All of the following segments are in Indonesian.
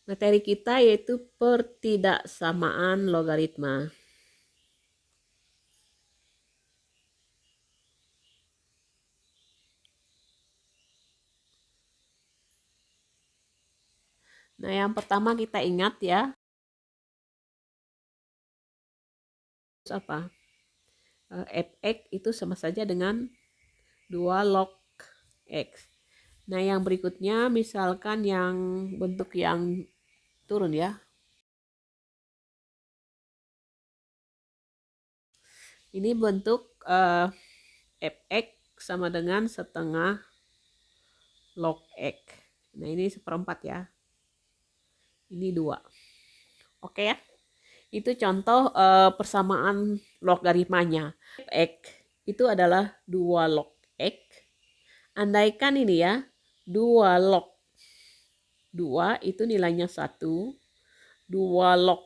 Materi kita yaitu pertidaksamaan logaritma. Nah, yang pertama kita ingat ya, apa? Fx itu sama saja dengan 2 log x. Nah, yang berikutnya misalkan yang bentuk yang turun ya. Ini bentuk fx sama dengan setengah log x. Nah, ini seperempat ya. Ini 2. Oke ya. Itu contoh persamaan logaritmanya. X itu adalah 2 log X. Andaikan ini ya, 2 log 2 itu nilainya 1. 2 log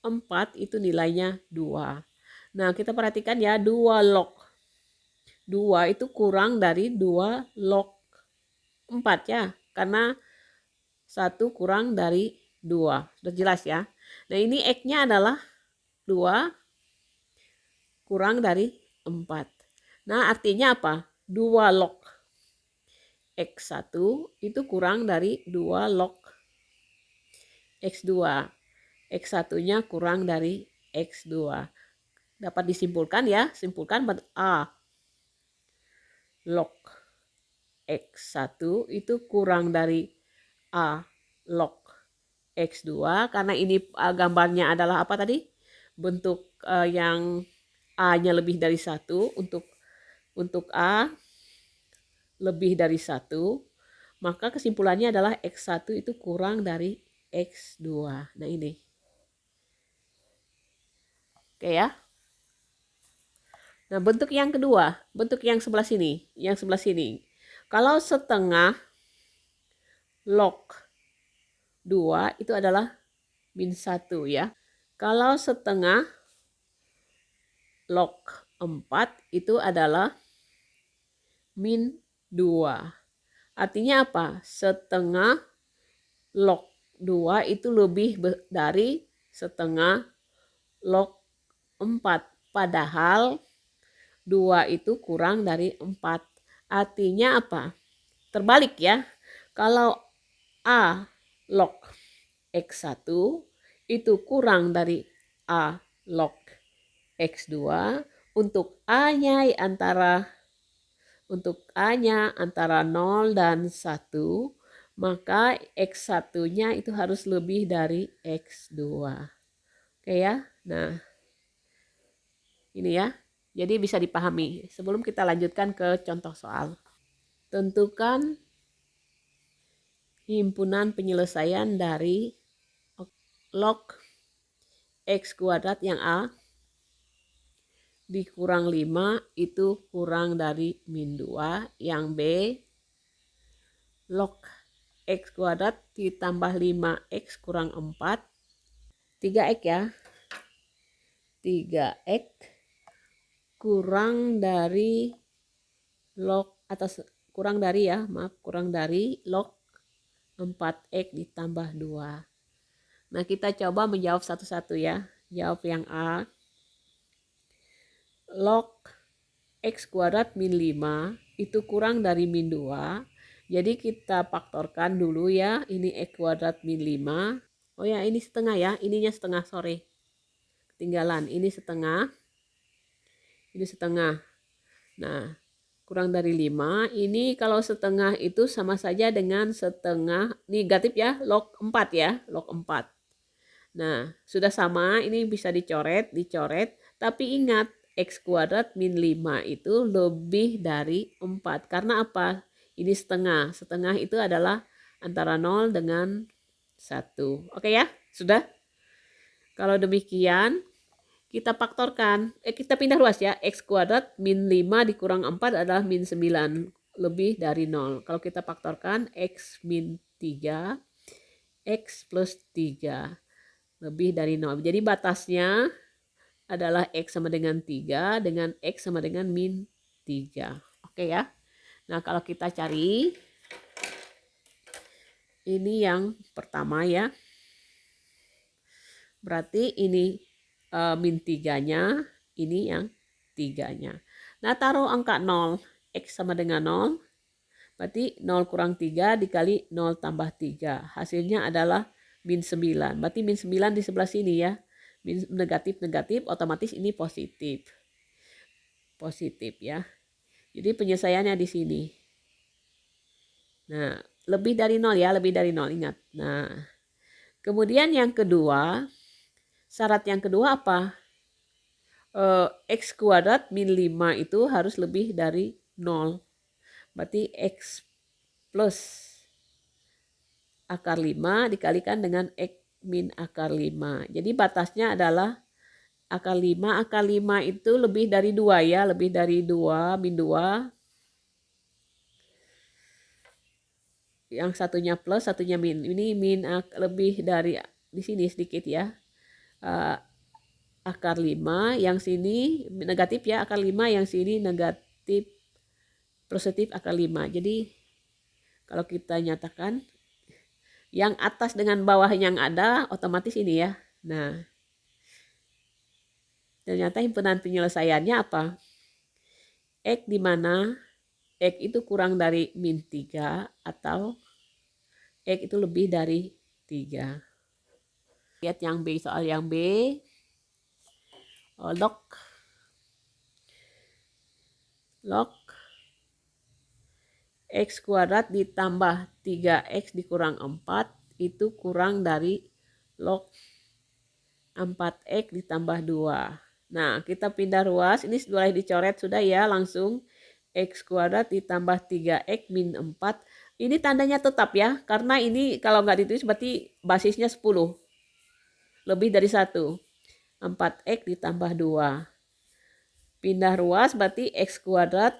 4 itu nilainya 2. Nah, kita perhatikan ya, 2 log 2 itu kurang dari 2 log 4 ya. Karena 1 kurang dari 2. Sudah jelas ya. Nah, ini X-nya adalah 2 kurang dari 4. Nah, artinya apa? 2 log X1 itu kurang dari 2 log X2. X1-nya kurang dari X2. Dapat disimpulkan ya, simpulkan A log X1 itu kurang dari A log X2 karena ini gambarnya adalah apa tadi? Bentuk yang A-nya lebih dari 1 untuk A lebih dari 1, maka kesimpulannya adalah X1 itu kurang dari X2. Nah, ini. Oke ya. Nah, bentuk yang kedua, bentuk yang sebelah sini, Kalau setengah log 2 itu adalah min 1 ya. Kalau setengah log 4 itu adalah min 2. Artinya apa? Setengah log 2 itu lebih dari setengah log 4. Padahal 2 itu kurang dari 4. Artinya apa? Terbalik ya. Kalau A log X1 itu kurang dari A log X2, untuk A-nya antara 0 dan 1, maka X1-nya itu harus lebih dari X2. Oke ya. Nah, ini ya. Jadi bisa dipahami. Sebelum kita lanjutkan ke contoh soal. Tentukan himpunan penyelesaian dari log X kuadrat yang A dikurang 5 itu kurang dari min 2. Yang B, log X kuadrat ditambah 5X kurang 4. 3X ya. 3X kurang dari log 4X ditambah 2. Nah, kita coba menjawab satu-satu ya. Jawab yang A. Log X kuadrat min 5 itu kurang dari min 2. Jadi kita faktorkan dulu ya. Ini X kuadrat min 5. Oh ya, ini setengah ya. Ininya setengah, sorry. Ketinggalan. Ini setengah. Nah, kurang dari 5. Ini kalau setengah itu sama saja dengan setengah negatif ya, log 4 ya, log 4. Nah, sudah sama, ini bisa dicoret, tapi ingat X kuadrat min 5 itu lebih dari 4. Karena apa? Ini setengah. Setengah itu adalah antara 0 dengan 1. Oke ya, sudah? Kalau demikian, kita faktorkan, kita pindah ruas ya, X kuadrat min 5 dikurang 4 adalah min 9, lebih dari 0. Kalau kita faktorkan, X min 3, X plus 3, lebih dari 0. Jadi batasnya adalah X sama dengan 3 dengan X sama dengan min 3. Oke ya. Nah, kalau kita cari Ini yang pertama ya. Berarti ini min 3-nya, ini yang 3-nya. Nah, taruh angka 0, X sama dengan 0. Berarti 0 kurang 3 dikali 0 tambah 3. Hasilnya adalah min 9. Berarti min 9 di sebelah sini ya. Min negatif, otomatis ini positif. Positif ya. Jadi penyelesaiannya di sini. Nah, lebih dari 0 ya, lebih dari 0, ingat. Nah, kemudian yang kedua, syarat yang kedua apa? X kuadrat min 5 itu harus lebih dari 0. Berarti X plus akar 5 dikalikan dengan X min akar 5. Jadi batasnya adalah akar 5. Akar 5 itu lebih dari 2 ya. Lebih dari 2, min 2. Yang satunya plus, satunya min. Ini min lebih dari, di sini sedikit ya. Akar 5, yang sini negatif ya, akar 5, yang sini negatif positif akar 5. Jadi kalau kita nyatakan yang atas dengan bawah yang ada otomatis ini ya. Nah, ternyata himpunan penyelesaiannya apa? X di mana X itu kurang dari min 3 atau X itu lebih dari 3. Lihat yang B, soal yang B. Log X kuadrat ditambah 3X dikurang 4 itu kurang dari log 4X ditambah 2. Nah, kita pindah ruas. Ini boleh dicoret sudah ya, langsung. X kuadrat ditambah 3X min 4. Ini tandanya tetap ya, karena ini kalau nggak ditulis berarti basisnya 10. Lebih dari 1. 4X ditambah 2. Pindah ruas berarti X kuadrat,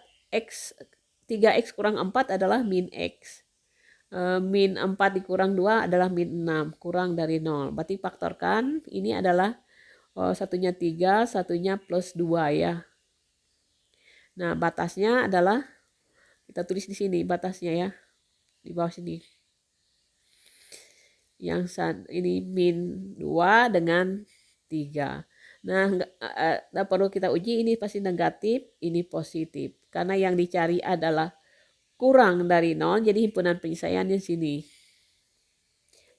3X kurang 4 adalah min X. Min 4 dikurang 2 adalah min 6, kurang dari 0. Berarti faktorkan, ini adalah satunya 3, satunya plus 2 ya. Nah, batasnya adalah, kita tulis di sini batasnya ya, di bawah sini. Yang ini min 2 dengan 3. Nah, nggak perlu kita uji, ini pasti negatif, ini positif. Karena yang dicari adalah kurang dari 0, jadi himpunan penyelesaian di sini.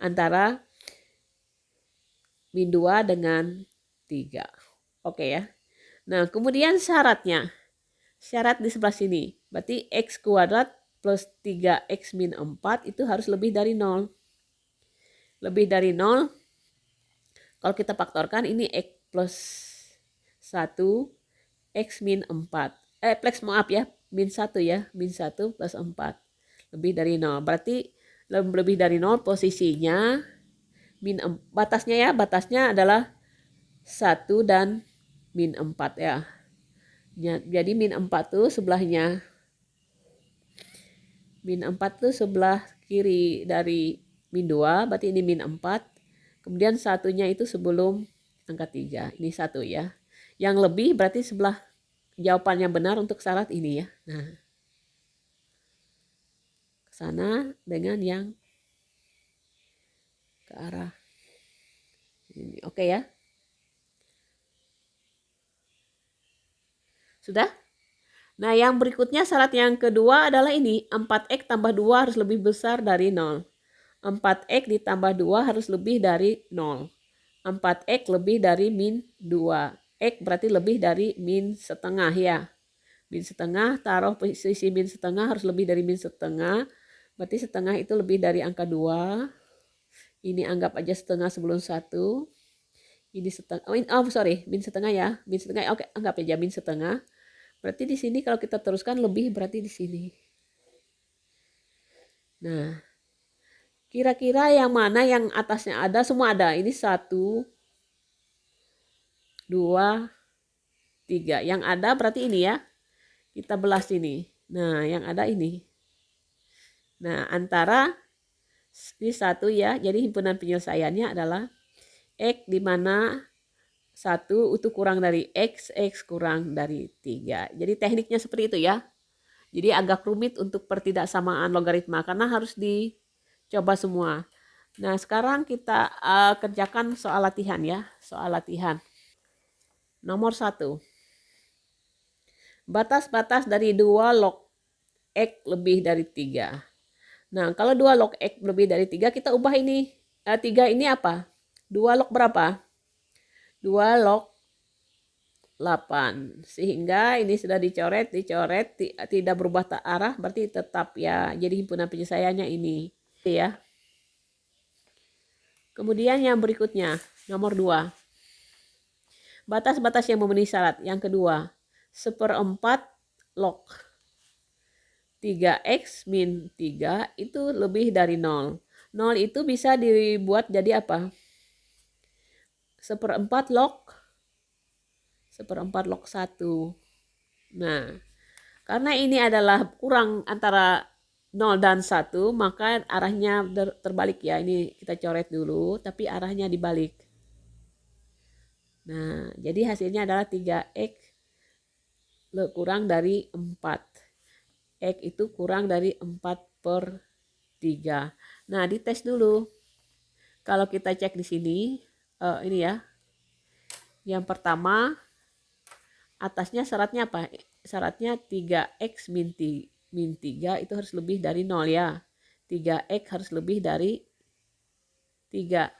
Antara min 2 dengan 3. Oke ya. Nah, kemudian syaratnya. Syarat di sebelah sini. Berarti X kuadrat plus 3X min 4 itu harus lebih dari 0. Lebih dari 0. Kalau kita faktorkan ini X plus 1, X min 4. Maaf ya, min 1 ya. Min 1 plus 4. Lebih dari 0. Berarti lebih dari 0 posisinya min 4. Batasnya adalah 1 dan min 4 ya. Jadi min 4 tuh sebelahnya. Min 4 tuh sebelah kiri dari min 2. Berarti ini min 4. Kemudian satunya itu sebelum angka 3. Ini 1 ya. Yang lebih berarti sebelah jawaban yang benar untuk syarat ini ya. Nah, ke sana dengan yang ke arah ini. Oke ya. Sudah? Nah, yang berikutnya syarat yang kedua adalah ini. 4X tambah 2 harus lebih besar dari 0. 4X ditambah 2 harus lebih dari 0. 4X lebih dari min 2. X berarti lebih dari min setengah ya. Min setengah, taruh posisi min setengah harus lebih dari min setengah. Berarti setengah itu lebih dari angka 2. Ini anggap aja setengah sebelum 1. Ini setengah, min setengah ya. Min setengah, oke, anggap aja min setengah. Berarti di sini kalau kita teruskan lebih berarti di sini. Nah, kira-kira yang mana yang atasnya ada? Semua ada. Ini 1, 2, 3. Yang ada berarti ini ya. Kita belah sini. Nah, yang ada ini. Nah, antara ini 1 ya. Jadi himpunan penyelesaiannya adalah X di mana 1 itu kurang dari X, X kurang dari 3. Jadi tekniknya seperti itu ya. Jadi agak rumit untuk pertidaksamaan logaritma karena harus Coba semua. Nah, sekarang kita kerjakan soal latihan ya. Soal latihan. Nomor 1. Batas-batas dari 2 log X lebih dari 3. Nah, kalau 2 log X lebih dari 3, kita ubah ini. 3 ini apa? 2 log berapa? 2 log 8. Sehingga ini sudah dicoret, tidak berubah arah, berarti tetap ya. Jadi himpunan penyelesaiannya ini. Ya. Kemudian yang berikutnya, nomor 2. Batas-batas yang memenuhi syarat. Yang kedua, 1/4 log 3x min 3 itu lebih dari 0. 0 itu bisa dibuat jadi apa? 1/4 log 1. Nah, karena ini adalah kurang antara 0 dan 1, maka arahnya terbalik ya. Ini kita coret dulu, tapi arahnya dibalik. Nah, jadi hasilnya adalah 3x kurang dari 4. X itu kurang dari 4/3. Nah, dites dulu. Kalau kita cek di sini, ini ya. Yang pertama, atasnya syaratnya apa? Syaratnya 3x min 3 itu harus lebih dari 0 ya. 3x harus lebih dari 3.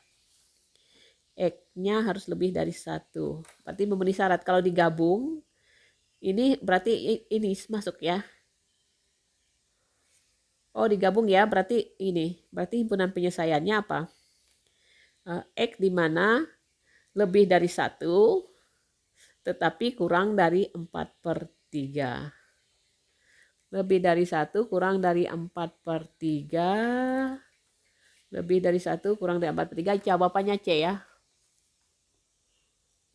X-nya harus lebih dari 1. Berarti memenuhi syarat. Kalau digabung, ini berarti ini masuk ya. Oh, digabung ya, berarti ini. Berarti himpunan penyelesaiannya apa? X di mana lebih dari 1, tetapi kurang dari 4/3. Lebih dari 1 kurang dari 4/3. Lebih dari 1 kurang dari 4/3. Jawabannya C ya.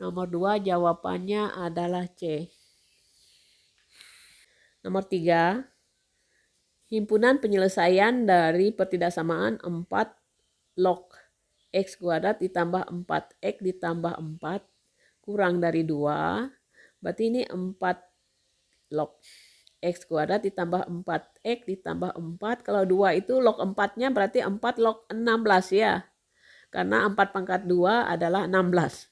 Nomor 2 jawabannya adalah C. Nomor 3. Himpunan penyelesaian dari pertidaksamaan 4 log X kuadrat ditambah 4X ditambah 4 kurang dari 2. Berarti ini 4 log X kuadrat ditambah 4X ditambah 4. Kalau 2 itu log 4-nya berarti 4 log 16 ya. Karena 4 pangkat 2 adalah 16.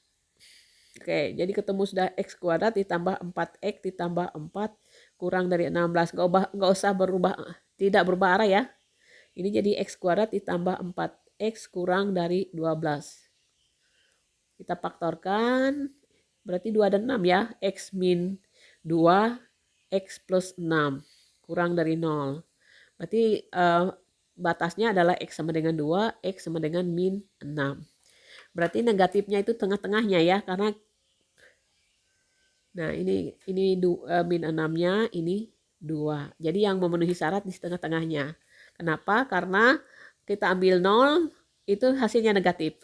Oke, jadi ketemu sudah X kuadrat ditambah 4X ditambah 4 kurang dari 16. Nggak usah berubah, tidak berubah arah ya. Ini jadi X kuadrat ditambah 4X kurang dari 12. Kita faktorkan, berarti 2 dan 6 ya. X min 2, X plus 6 kurang dari 0. Berarti batasnya adalah X sama dengan 2, X sama dengan min 6. Berarti negatifnya itu tengah-tengahnya ya, karena nah ini min 6-nya, ini 2. Jadi yang memenuhi syarat di tengah-tengahnya. Kenapa? Karena kita ambil 0, itu hasilnya negatif.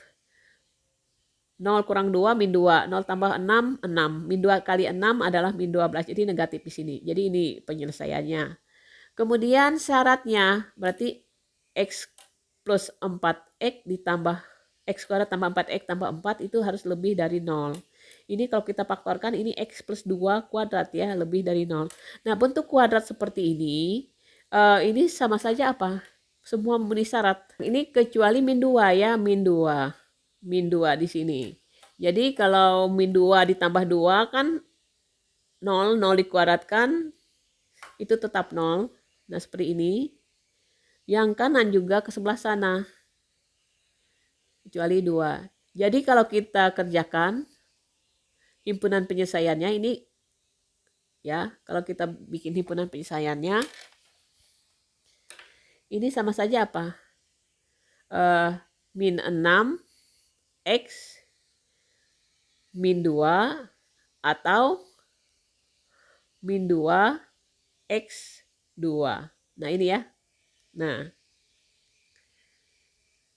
0 kurang 2, min 2. 0 tambah 6, 6. Min 2 kali 6 adalah min 12. Jadi negatif di sini. Jadi ini penyelesaiannya. Kemudian syaratnya berarti X plus 4X ditambah X kuadrat tambah 4X tambah 4 itu harus lebih dari 0. Ini kalau kita faktorkan ini X plus 2 kuadrat ya, lebih dari 0. Nah, bentuk kuadrat seperti ini sama saja apa? Semua memenuhi syarat. Ini kecuali min 2 ya, min 2. Min 2 di sini. Jadi kalau min 2 ditambah 2 kan 0, 0 dikuadratkan itu tetap 0. Nah, seperti ini. Yang kanan juga ke sebelah sana. Kecuali 2. Jadi kalau kita kerjakan himpunan penyelesaiannya ini ya, kalau kita bikin himpunan penyelesaiannya ini sama saja apa? Min 6 X min 2 atau min 2 X 2. Nah, ini ya. Nah,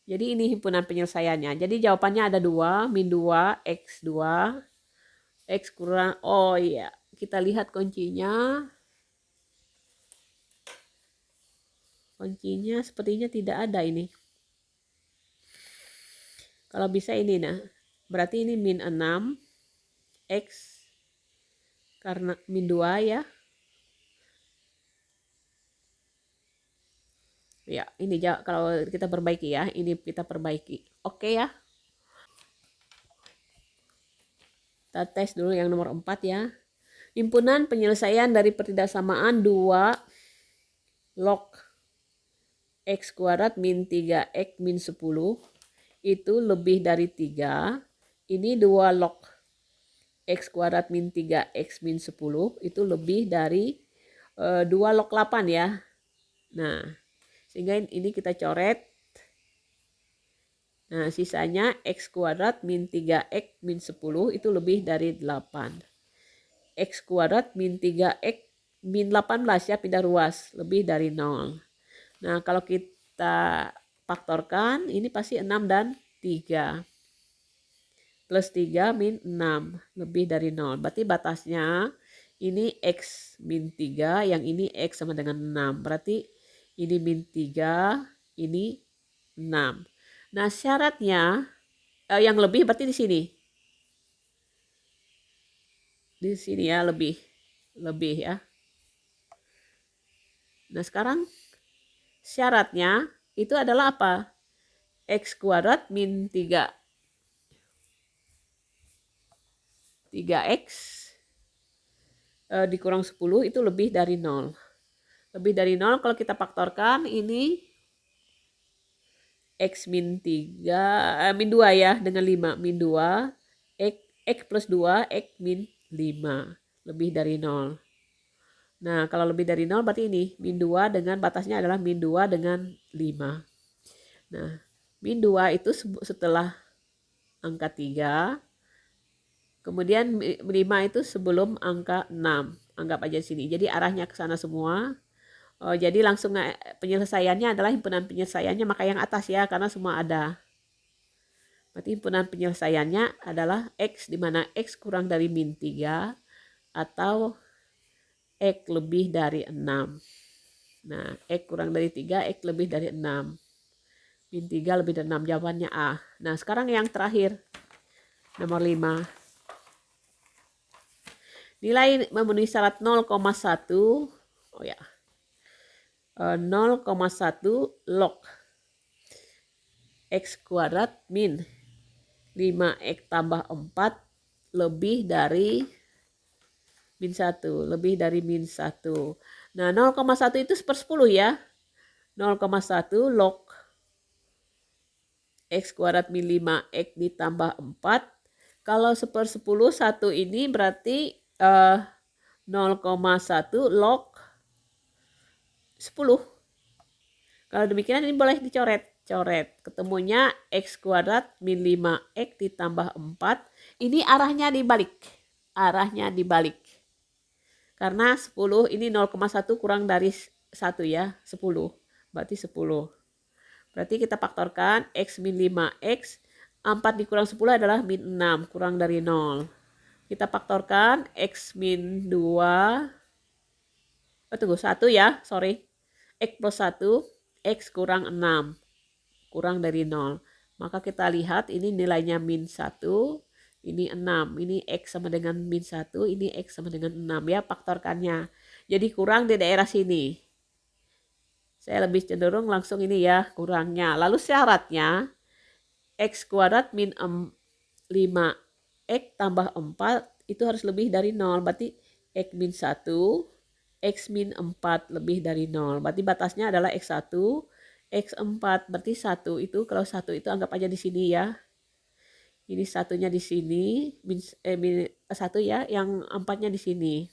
jadi ini himpunan penyelesaiannya. Jadi jawabannya ada 2, min 2, X 2, X kurang, oh iya. Kita lihat kuncinya. Kuncinya sepertinya tidak ada ini. Kalau bisa ini nah. Berarti ini min 6, X, karena min 2 ya. Ya, ini kalau kita perbaiki ya, ini kita perbaiki. Oke ya. Kita tes dulu yang nomor 4 ya. Himpunan penyelesaian dari pertidaksamaan 2 log X kuadrat min 3X min 10 itu lebih dari 3. Ini 2 log X kuadrat min 3X min 10 itu lebih dari 2 log 8 ya. Nah, sehingga ini kita coret. Nah, sisanya X kuadrat min 3X min 10 itu lebih dari 8. X kuadrat min 3X min 18 ya, pindah ruas, lebih dari 0. Nah, kalau kita faktorkan, ini pasti 6 dan 3. Plus 3 min 6, lebih dari 0. Berarti batasnya ini X min 3, yang ini X sama dengan 6. Berarti ini min 3, ini 6. Nah, syaratnya yang lebih berarti di sini. Di sini ya, lebih ya. Nah, sekarang syaratnya itu adalah apa? X kuadrat min 3. 3X dikurang 10 itu lebih dari 0. Lebih dari 0 kalau kita faktorkan ini X min 3, min 2 ya, dengan 5. Min 2, X plus 2, X min 5. Lebih dari 0. Nah, kalau lebih dari 0 berarti ini. Min 2 dengan batasnya adalah min 2 dengan 5. Nah, min 2 itu setelah angka 3. Kemudian 5 itu sebelum angka 6. Anggap aja di sini. Jadi arahnya ke sana semua. Jadi langsung penyelesaiannya adalah himpunan penyelesaiannya, maka yang atas ya, karena semua ada. Berarti himpunan penyelesaiannya adalah X, di mana X kurang dari min 3 atau X lebih dari 6. Nah, X kurang dari 3, X lebih dari 6. Min 3 lebih dari 6, jawabannya A. Nah, sekarang yang terakhir, nomor 5. Nilai memenuhi syarat 0,1, 0,1 log X kuadrat min 5X tambah 4 lebih dari min 1, lebih dari min 1. Nah, 0,1 itu 1/10 ya. 0,1 log X kuadrat min 5X ditambah 4. Kalau 1/10, 1 ini berarti 0,1 log 10. Kalau demikian ini boleh dicoret. Ketemunya X kuadrat min 5X ditambah 4. Ini arahnya dibalik. Karena 10 ini 0,1 kurang dari 1 ya. 10. Berarti 10. Berarti kita faktorkan X min 5X. 4 dikurang 10 adalah min 6. Kurang dari 0. Kita faktorkan X min 2. 1 ya. Sorry. X plus 1, X kurang 6, kurang dari 0. Maka kita lihat ini nilainya min 1, ini 6. Ini X sama dengan min 1, ini X sama dengan 6 ya, faktorkannya. Jadi kurang di daerah sini. Saya lebih cenderung langsung ini ya, kurangnya. Lalu syaratnya, X kuadrat min 5X tambah 4 itu harus lebih dari 0. Berarti X min 1, X min 4 lebih dari 0. Berarti batasnya adalah X1, X4. Berarti 1 itu, kalau 1 itu anggap aja di sini ya. Ini satunya di sini, min 1 ya, yang 4-nya di sini.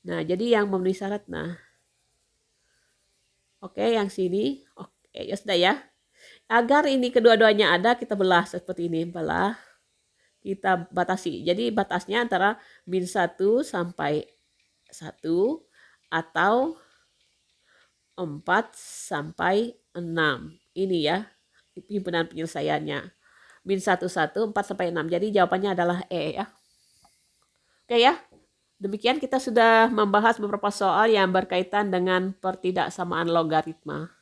Nah, jadi yang memenuhi syarat, nah. Oke, yang sini. Oke, ya sudah ya. Agar ini kedua-duanya ada, kita belah seperti ini. Belah, kita batasi. Jadi batasnya antara min 1 sampai 1 atau 4 sampai 6. Ini ya himpunan penyelesaiannya. Min 1, 4 sampai 6. Jadi jawabannya adalah E ya. Oke ya. Demikian kita sudah membahas beberapa soal yang berkaitan dengan pertidaksamaan logaritma.